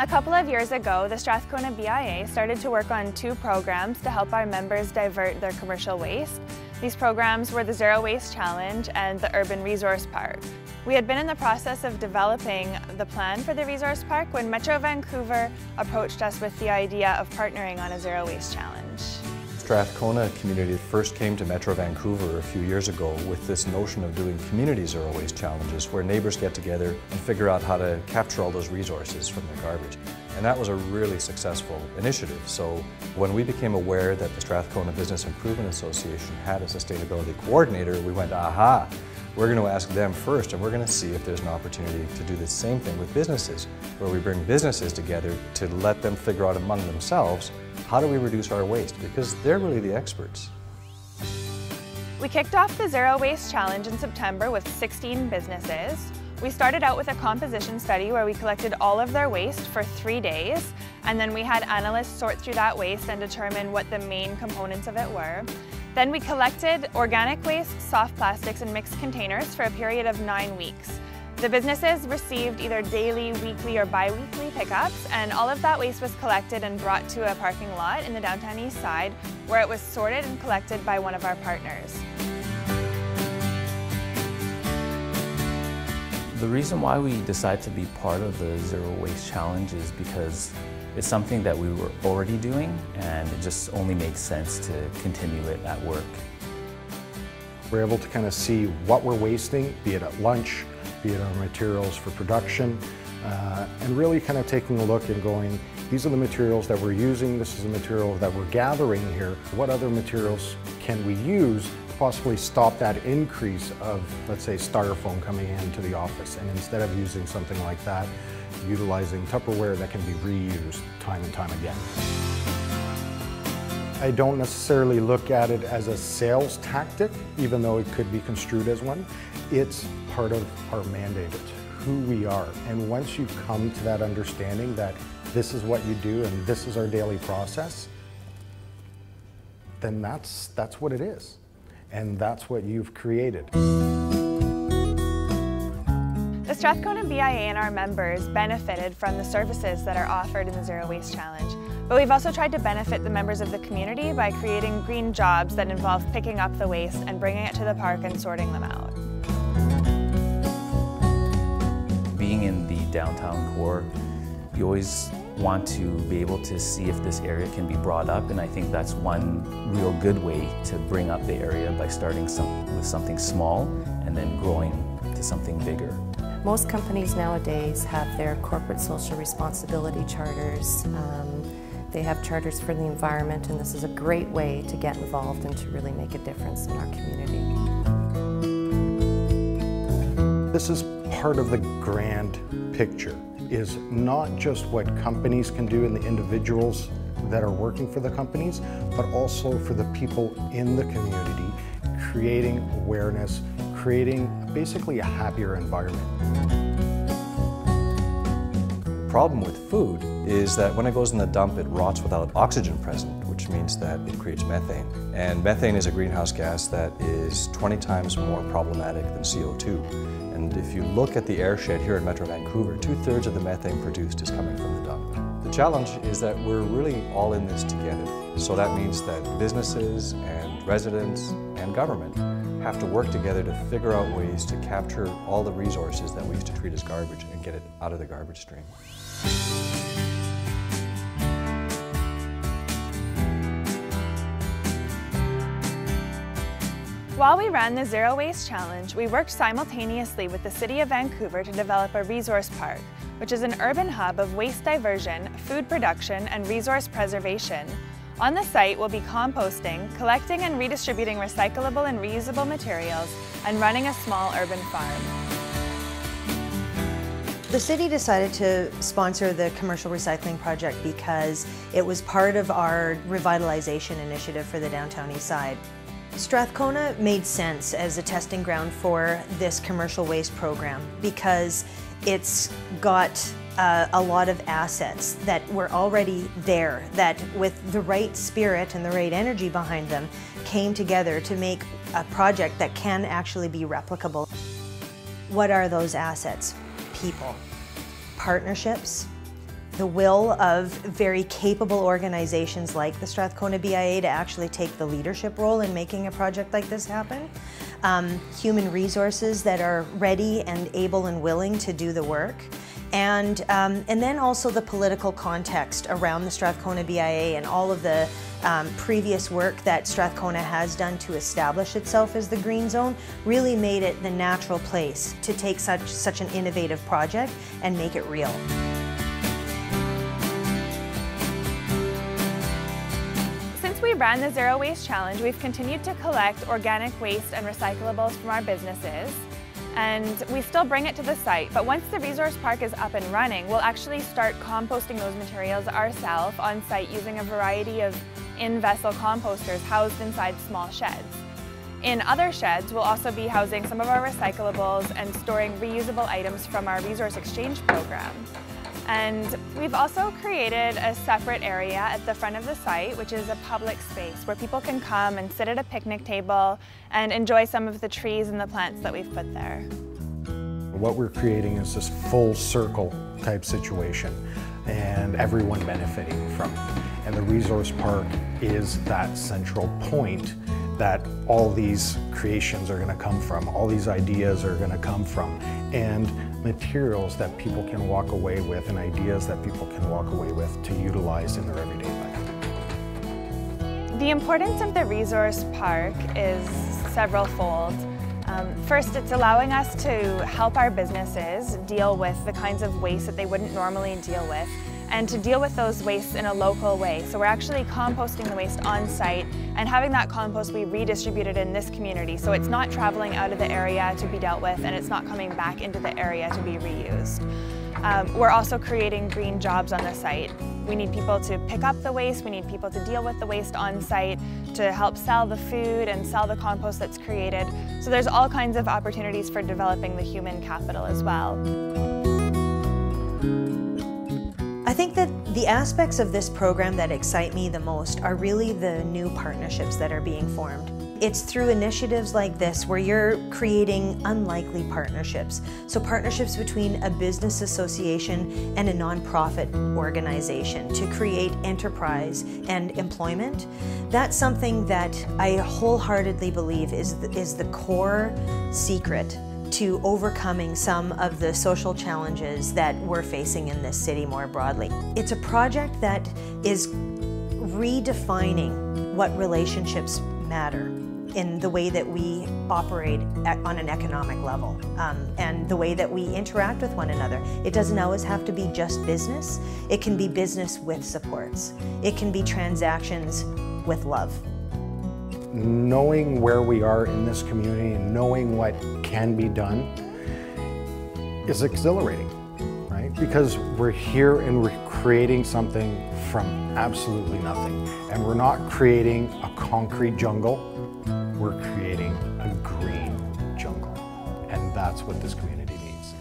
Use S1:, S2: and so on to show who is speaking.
S1: A couple of years ago, the Strathcona BIA started to work on two programs to help our members divert their commercial waste. These programs were the Zero Waste Challenge and the Urban Resource Park. We had been in the process of developing the plan for the Resource Park when Metro Vancouver approached us with the idea of partnering on a Zero Waste Challenge.
S2: Strathcona community first came to Metro Vancouver a few years ago with this notion of doing community zero waste challenges where neighbours get together and figure out how to capture all those resources from their garbage. And that was a really successful initiative. So when we became aware that the Strathcona Business Improvement Association had a sustainability coordinator, we went, aha, we're going to ask them first and we're going to see if there's an opportunity to do the same thing with businesses, where we bring businesses together to let them figure out among themselves how do we reduce our waste, because they're really the experts.
S1: We kicked off the Zero Waste Challenge in September with 16 businesses. We started out with a composition study where we collected all of their waste for 3 days, and then we had analysts sort through that waste and determine what the main components of it were. Then we collected organic waste, soft plastics, and mixed containers for a period of 9 weeks. The businesses received either daily, weekly, or bi-weekly pickups, and all of that waste was collected and brought to a parking lot in the downtown east side, where it was sorted and collected by one of our partners.
S3: The reason why we decided to be part of the Zero Waste Challenge is because it's something that we were already doing, and it just only makes sense to continue it at work.
S4: We're able to kind of see what we're wasting, be it at lunch, be it on materials for production, and really kind of taking a look and going, these are the materials that we're using, this is the material that we're gathering here. What other materials can we use to possibly stop that increase of, let's say, styrofoam coming into the office, and instead of using something like that, utilizing Tupperware that can be reused time and time again. I don't necessarily look at it as a sales tactic, even though it could be construed as one. It's part of our mandate, it's who we are. And once you come to that understanding that this is what you do and this is our daily process, then that's what it is. And that's what you've created.
S1: The Strathcona BIA and our members benefited from the services that are offered in the Zero Waste Challenge, but we've also tried to benefit the members of the community by creating green jobs that involve picking up the waste and bringing it to the park and sorting them out.
S3: Being in the downtown core, you always want to be able to see if this area can be brought up, and I think that's one real good way to bring up the area by starting with something small and then growing to something bigger.
S5: Most companies nowadays have their corporate social responsibility charters. They have charters for the environment, and this is a great way to get involved and to really make a difference in our community.
S4: This is part of the grand picture, is not just what companies can do and the individuals that are working for the companies, but also for the people in the community, creating awareness, creating basically a happier environment.
S2: The problem with food is that when it goes in the dump, it rots without oxygen present, which means that it creates methane. And methane is a greenhouse gas that is 20 times more problematic than CO2. And if you look at the airshed here in Metro Vancouver, 2/3 of the methane produced is coming from the dump. The challenge is that we're really all in this together. So that means that businesses and residents and government have to work together to figure out ways to capture all the resources that we used to treat as garbage and get it out of the garbage stream.
S1: While we ran the Zero Waste Challenge, we worked simultaneously with the City of Vancouver to develop a resource park, which is an urban hub of waste diversion, food production, and resource preservation. On the site, we'll be composting, collecting and redistributing recyclable and reusable materials, and running a small urban farm.
S6: The city decided to sponsor the commercial recycling project because it was part of our revitalization initiative for the downtown east side. Strathcona made sense as a testing ground for this commercial waste program because it's got a lot of assets that were already there, that with the right spirit and the right energy behind them came together to make a project that can actually be replicable. What are those assets? People, partnerships, the will of very capable organizations like the Strathcona BIA to actually take the leadership role in making a project like this happen. Human resources that are ready and able and willing to do the work. And then also the political context around the Strathcona BIA and all of the previous work that Strathcona has done to establish itself as the green zone really made it the natural place to take such an innovative project and make it real.
S1: Since we ran the Zero Waste Challenge, we've continued to collect organic waste and recyclables from our businesses. And we still bring it to the site, but once the resource park is up and running, we'll actually start composting those materials ourselves on site using a variety of in-vessel composters housed inside small sheds. In other sheds, we'll also be housing some of our recyclables and storing reusable items from our resource exchange program. And we've also created a separate area at the front of the site, which is a public space where people can come and sit at a picnic table and enjoy some of the trees and the plants that we've put there.
S4: What we're creating is this full circle type situation and everyone benefiting from it. And the resource park is that central point that all these creations are going to come from, all these ideas are going to come from, and materials that people can walk away with and ideas that people can walk away with to utilize in their everyday life.
S1: The importance of the resource park is several-fold. First, it's allowing us to help our businesses deal with the kinds of waste that they wouldn't normally deal with, and to deal with those wastes in a local way. So we're actually composting the waste on site and having that compost be redistributed in this community. So it's not traveling out of the area to be dealt with and it's not coming back into the area to be reused. We're also creating green jobs on the site. We need people to pick up the waste, we need people to deal with the waste on site, to help sell the food and sell the compost that's created. So there's all kinds of opportunities for developing the human capital as well.
S6: I think that the aspects of this program that excite me the most are really the new partnerships that are being formed. It's through initiatives like this where you're creating unlikely partnerships. So partnerships between a business association and a nonprofit organization to create enterprise and employment. That's something that I wholeheartedly believe is the core secret to overcoming some of the social challenges that we're facing in this city more broadly. It's a project that is redefining what relationships matter in the way that we operate on an economic level and the way that we interact with one another. It doesn't always have to be just business. It can be business with supports. It can be transactions with love.
S4: Knowing where we are in this community and knowing what can be done is exhilarating, right? Because we're here and we're creating something from absolutely nothing. And we're not creating a concrete jungle, we're creating a green jungle. And that's what this community needs.